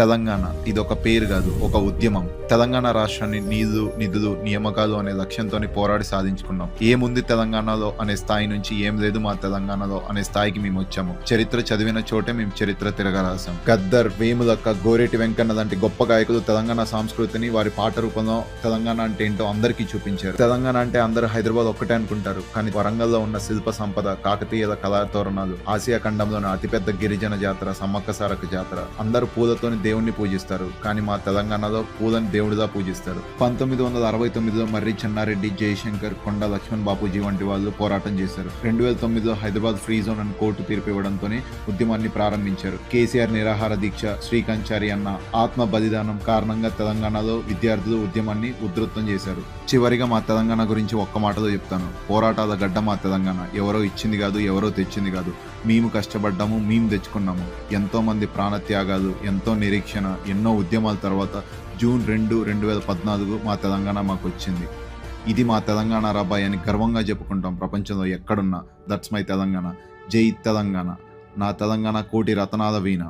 తెలంగాణ ఇదొక పేరు కాదు, ఒక ఉద్యమం. తెలంగాణ రాష్ట్రాన్ని నీళ్లు, నిధులు, నియామకాలు అనే లక్ష్యంతోని పోరాడి సాధించుకున్నాం. ఏముంది తెలంగాణలో అనే స్థాయి నుంచి ఏం లేదు మా తెలంగాణలో అనే స్థాయికి మేము వచ్చాము. చరిత్ర చదివిన చోటే మేము చరిత్ర తిరగరాసాం. గద్దర్, వేములక్క, గోరేటి వెంకన్న లాంటి గొప్ప గాయకులు తెలంగాణ సంస్కృతిని వారి పాట రూపంలో తెలంగాణ అంటే ఏంటో అందరికీ చూపించారు. తెలంగాణ అంటే అందరూ హైదరాబాద్ ఒక్కటే అనుకుంటారు, కానీ వరంగల్లో ఉన్న శిల్ప సంపద, కాకతీయుల కళాతోరణాలు, ఆసియా ఖండంలోని అతిపెద్ద గిరిజన జాతర సమ్మక్క సారక్క జాతర, అందరూ పూలతోని దేవుణ్ణి పూజిస్తారు, కానీ మా తెలంగాణలో పూలని దేవుడిగా పూజిస్తారు. 1969లో మర్రి చెన్నారెడ్డి, జయశంకర్, కొండ లక్ష్మణ్ బాపూజీ వంటి వాళ్ళు పోరాటం చేశారు. 2009లో హైదరాబాద్ ఫ్రీ జోన్ అని కోర్టు తీర్పు ఇవ్వడంతోనే ఉద్యమాన్ని ప్రారంభించారు. కేసీఆర్ నిరాహార దీక్ష, శ్రీకాంచారి అన్న ఆత్మ బలిదానం కారణంగా తెలంగాణలో విద్యార్థులు ఉద్యమాన్ని ఉధృతం చేశారు. చివరిగా మా తెలంగాణ గురించి ఒక్క మాటలో చెప్తాను, పోరాటాల గడ్డ మా తెలంగాణ. ఎవరో ఇచ్చింది కాదు, ఎవరో తెచ్చింది కాదు, మేము కష్టపడ్డాము, మేము తెచ్చుకున్నాము. ఎంతో మంది ప్రాణత్యాగాలు, ఎంతో నిరీక్షణ, ఎన్నో ఉద్యమాల తర్వాత జూన్ 2, 2014 మా తెలంగాణ మాకు వచ్చింది. ఇది మా తెలంగాణ రాబాయ్ అని గర్వంగా చెప్పుకుంటాం ప్రపంచంలో ఎక్కడున్నా. That's my Telangana. జై తెలంగాణ. నా తెలంగాణ కోటి రతనాల వీణ.